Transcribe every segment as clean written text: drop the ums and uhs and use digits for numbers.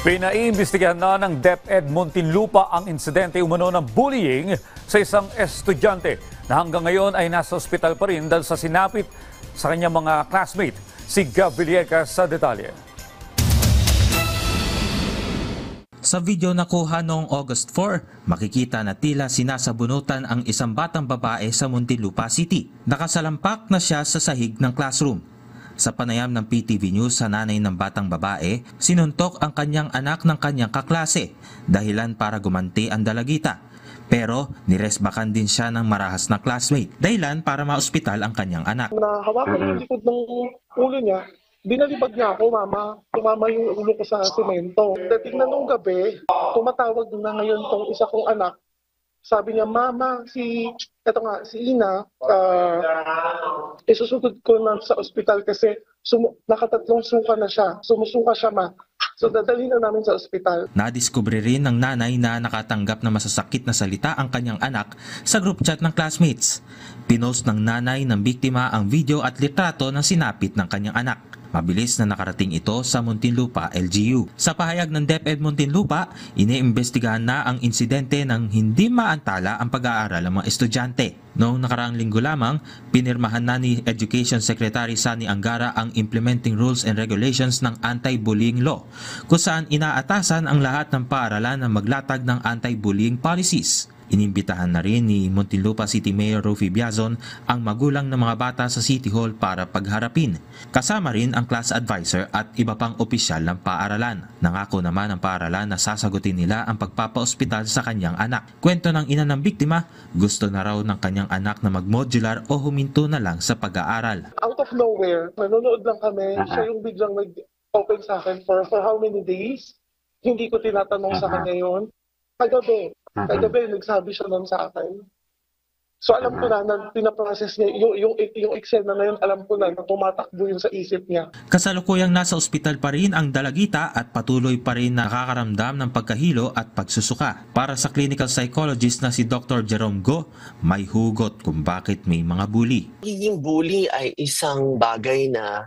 Pinaiimbestigahan na ng DepEd Muntinlupa ang insidente umano ng bullying sa isang estudyante na hanggang ngayon ay nasa ospital pa rin dahil sa sinapit sa kanyang mga classmate. Si Gab Villegas sa detalye. Sa video na kuha noong August 4, makikita na tila sinasabunutan ang isang batang babae sa Muntinlupa City. Nakasalampak na siya sa sahig ng classroom. Sa panayam ng PTV News sa nanay ng batang babae, sinuntok ang kanyang anak ng kanyang kaklase, dahilan para gumanti ang dalagita. Pero niresbakan din siya ng marahas na classmate, dahilan para maospital ang kanyang anak. Nahawakan yung likod ng ulo niya, binalibag niya ako, mama. Tumama yung ulo ko sa semento. Dating na nung gabi, tumatawag na ngayon tong isa kong anak. Sabi niya, mama, si Ina, isusugod ko na sa ospital kasi nakatatlong suka na siya. Sumusuka siya, ma. So dadalhin na namin sa ospital. Nadiskubre rin ng nanay na nakatanggap na masasakit na salita ang kanyang anak sa group chat ng classmates. Pinost ng nanay ng biktima ang video at litrato ng sinapit ng kanyang anak. Mabilis na nakarating ito sa Muntinlupa LGU. Sa pahayag ng DepEd Muntinlupa, iniimbestigahan na ang insidente ng hindi maantala ang pag-aaral ng mga estudyante. Noong nakaraang linggo lamang, pinirmahan na ni Education Secretary Sani Angara ang Implementing Rules and Regulations ng Anti-Bullying Law, kung saan inaatasan ang lahat ng paaralan na maglatag ng anti-bullying policies. Inimbitahan na rin ni Muntinlupa City Mayor Rufi Biazon ang magulang ng mga bata sa City Hall para pagharapin. Kasama rin ang class advisor at iba pang opisyal ng paaralan. Nangako naman ang paaralan na sasagutin nila ang pagpapaospital sa kanyang anak. Kwento ng ina ng biktima, gusto na raw ng kanyang anak na mag-modular o huminto na lang sa pag-aaral. Out of nowhere, nanonood lang kami. Siya yung biglang nag-open sa akin for how many days. Hindi ko tinatanong sa kanya yun. Kagabi, nagsabi siya nun sa akin. So alam ko na pinaprocess niya, yung eksena na yun, alam ko na tumatakbo yun sa isip niya. Kasalukuyang nasa ospital pa rin ang dalagita at patuloy pa rin nakakaramdam ng pagkahilo at pagsusuka. Para sa clinical psychologist na si Dr. Jerome Go, may hugot kung bakit may mga bully. Pagiging bully ay isang bagay na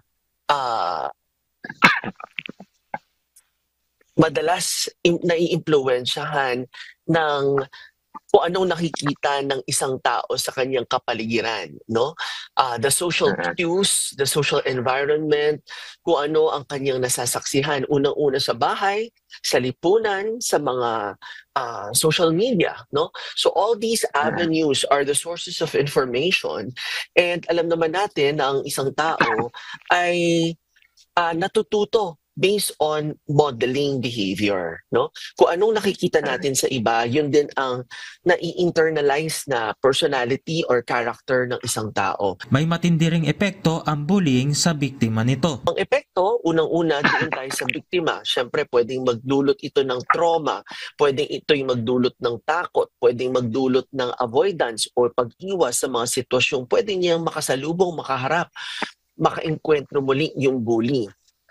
madalas naiimpluwensyahan ng kung anong nakikita ng isang tao sa kanyang kapaligiran, no? The social cues, the social environment, kung ano ang kanyang nasasaksihan. Unang-una sa bahay, sa lipunan, sa mga social media, no? So all these avenues are the sources of information, and alam naman natin na ang isang tao ay natututo based on modeling behavior, no? Kung anong nakikita natin sa iba, yun din ang nai-internalize na personality or character ng isang tao. May matindi ring epekto ang bullying sa biktima nito. Ang epekto, unang-una, doon tayo sa biktima. Siyempre, pwedeng magdulot ito ng trauma, pwedeng ito'y magdulot ng takot, pwedeng magdulot ng avoidance o pag-iwas sa mga sitwasyong pwedeng niyang makasalubong, makaharap, maka-enkwentro muli yung bully.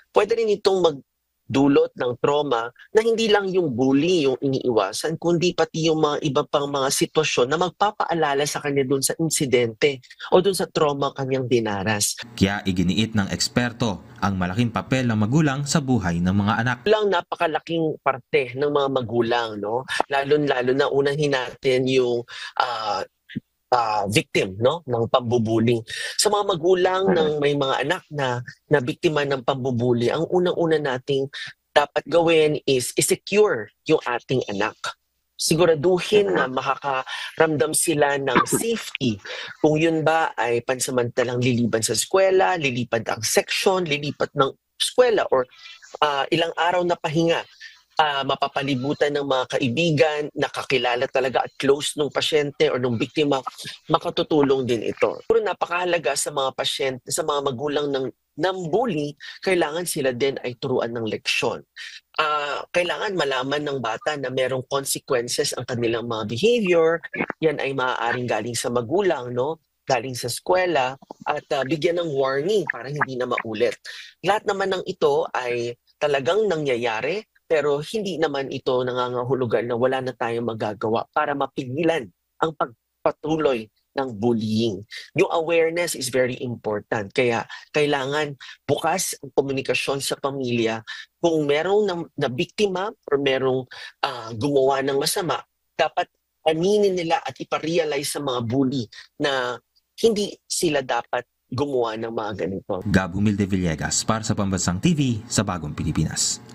Pwede rin itong magdulot ng trauma na hindi lang yung bully yung iniiwasan, kundi pati yung mga iba pang mga sitwasyon na magpapaalala sa kanya dun sa insidente o dun sa trauma kanyang dinaras. Kaya iginiit ng eksperto ang malaking papel ng magulang sa buhay ng mga anak. Lang napakalaking parte ng mga magulang, no? Lalo na unahin natin yung victim, no, ng pambubuli. Sa mga magulang ng may mga anak na biktima ng pambubuli, ang unang-una nating dapat gawin is i-secure yung ating anak. Siguraduhin na makakaramdam sila ng safety. Kung yun ba ay pansamantalang liliban sa eskwela, lilipat ang section, lilipat ng eskwela, or ilang araw na pahinga. Mapapalibutan ng mga kaibigan, nakakilala talaga at close ng pasyente o ng biktima, makatutulong din ito. Pero napakahalaga sa mga pasyente, sa mga magulang ng bully, kailangan sila din ay turuan ng leksyon. Kailangan malaman ng bata na merong consequences ang kanilang mga behavior. Yan ay maaaring galing sa magulang, no? Galing sa eskwela, at bigyan ng warning para hindi na maulit. Lahat naman ng ito ay talagang nangyayari, pero hindi naman ito nangangahulugan na wala na tayong magagawa para mapigilan ang pagpatuloy ng bullying. Yung awareness is very important. Kaya kailangan bukas ang komunikasyon sa pamilya. Kung merong na biktima or merong gumawa ng masama, dapat aminin nila at iparealize sa mga bully na hindi sila dapat gumawa ng mga ganito. Gab Humilde Villegas para sa Pambansang TV sa Bagong Pilipinas.